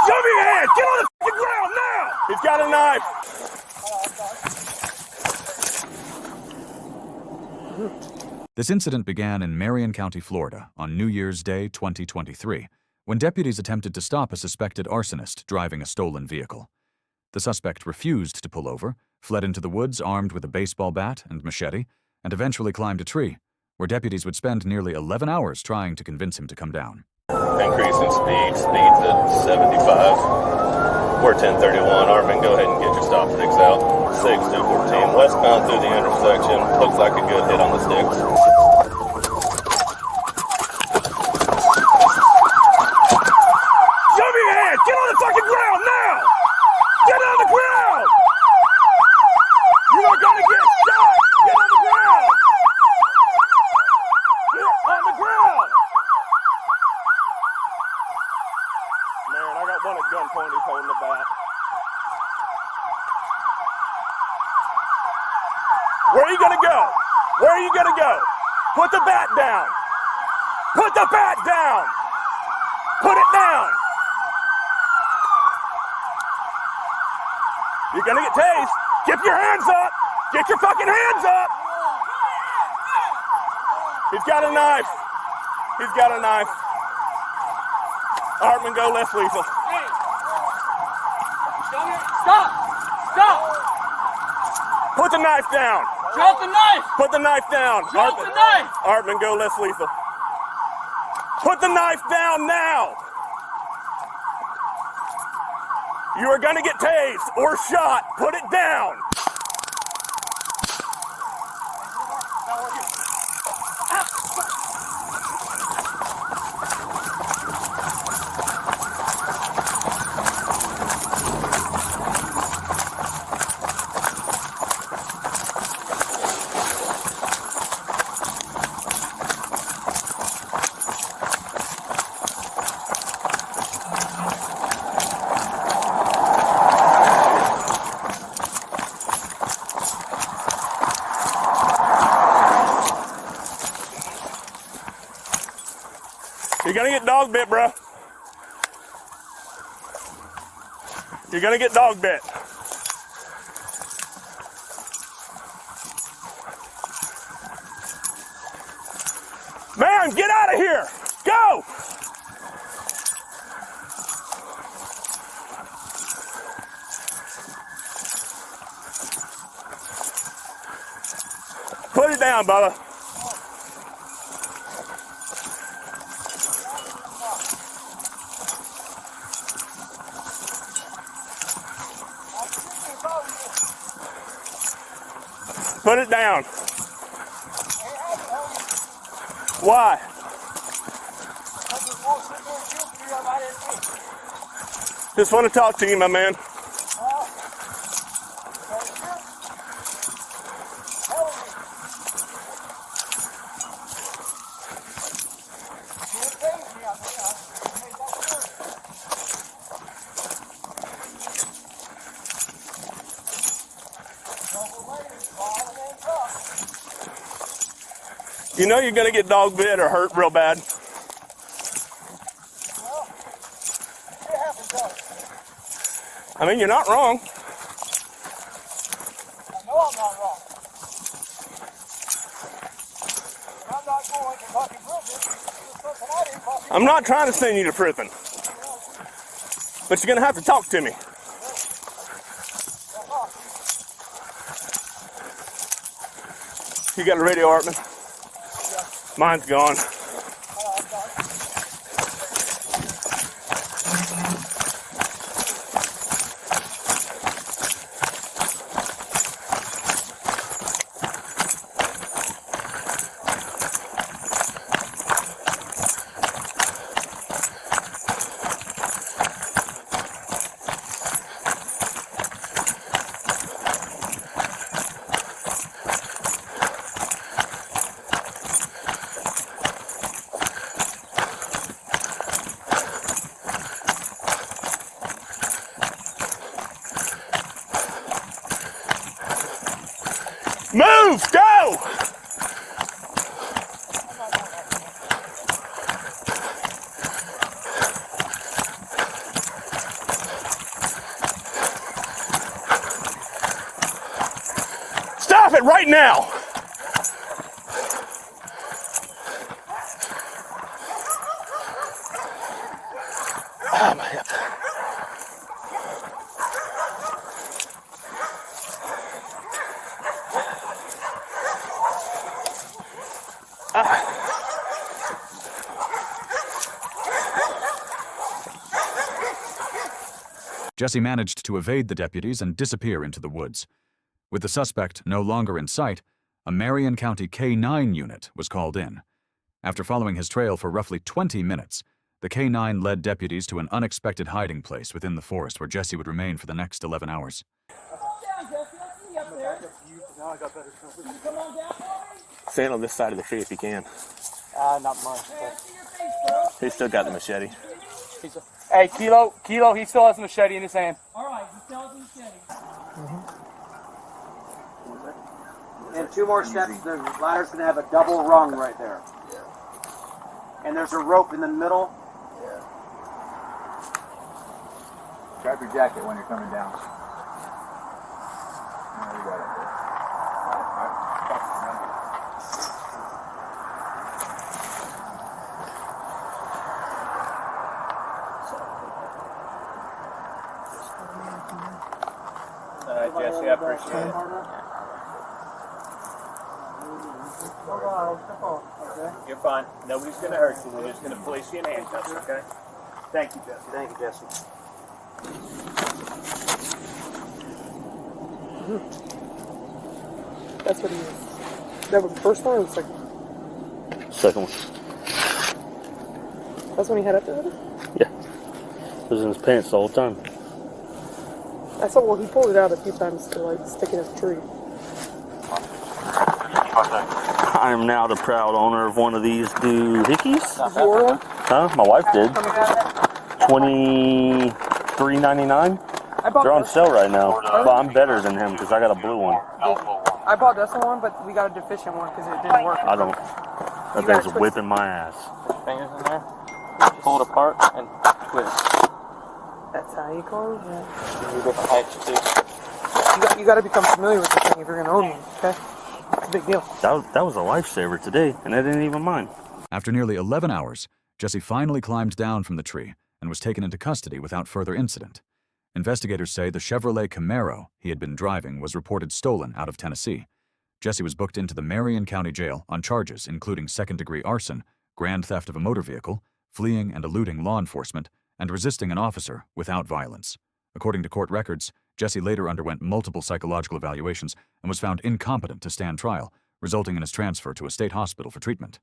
Show me your hands! Get on the fucking ground now! He's got a knife! This incident began in Marion County, Florida, on New Year's Day 2023, when deputies attempted to stop a suspected arsonist driving a stolen vehicle. The suspect refused to pull over, fled into the woods armed with a baseball bat and machete, and eventually climbed a tree, where deputies would spend nearly 11 hours trying to convince him to come down. Increase in speed's at 75. We're 1031. Armin, go ahead and get your stop sticks out. 6214 westbound through the intersection. Looks like a good hit on the sticks. Show me your hands! Get on the fucking ground now! Get on the ground! You are gonna get shot! Get on the ground! Get on the ground! Man, I got one at gunpoint. He's holding the bat. Where are you gonna go? Where are you gonna go? Put the bat down. Put the bat down. Put it down. You're gonna get tased. Get your hands up. Get your fucking hands up. He's got a knife. He's got a knife. Hartman, go less lethal. Hey. Stop. Stop. Put the knife down. Drop the knife. Put the knife down. Drop the knife. Hartman, go less lethal. Put the knife down now. You are gonna get tased or shot. Put it down. You're gonna get dog bit, bro. You're gonna get dog bit. Man, get out of here! Go! Put it down, Bubba. Put it down. Why? Just want to talk to you, my man. You know you're gonna get dog bit or hurt real bad. Well, it happens. I mean, you're not wrong. I know I'm not wrong. I'm not going to fucking prison. I'm not trying to send you to prison. But you're gonna have to talk to me. You got a radio, Hartman? Mine's gone. Move! Go! Stop it right now! Ah, my hip. Jesse managed to evade the deputies and disappear into the woods. With the suspect no longer in sight, a Marion County K-9 unit was called in. After following his trail for roughly 20 minutes, the K-9 led deputies to an unexpected hiding place within the forest where Jesse would remain for the next 11 hours. Stand on this side of the tree if you can. Not much. He's still got the machete. Hey, Kilo, he still has a machete in his hand. All right, he still has a machete. And 2 more steps, the ladder's going to have a double rung right there. And there's a rope in the middle. Grab your jacket when you're coming down. You got it. Jesse, I appreciate it. You're fine. Nobody's going to hurt you. We're just going to place you in handcuffs, okay? Thank you, Jesse. Thank you, Jesse. That's what he is. That was the first one or the second one? Second one. That's when he had up there? Yeah. It was in his pants the whole time. I saw, well, he pulled it out a few times to, like, stick in his tree. I am now the proud owner of one of these doohickeys. Did you order one? Huh? My wife did. $23.99. They're on sale right now. But I'm better than him because I got a blue one. I bought this one, but we got a deficient one because it didn't work. I don't. That thing's whipping my ass. Fingers in there. Pull it apart and twist. That's how you call it? Yeah. Different heights too. You got to become familiar with this thing if you're going to own one, okay? It's a big deal. That was a lifesaver today, and I didn't even mind. After nearly 11 hours, Jesse finally climbed down from the tree and was taken into custody without further incident. Investigators say the Chevrolet Camaro he had been driving was reported stolen out of Tennessee. Jesse was booked into the Marion County Jail on charges including second-degree arson, grand theft of a motor vehicle, fleeing and eluding law enforcement, and resisting an officer without violence. According to court records, Jesse later underwent multiple psychological evaluations and was found incompetent to stand trial, resulting in his transfer to a state hospital for treatment.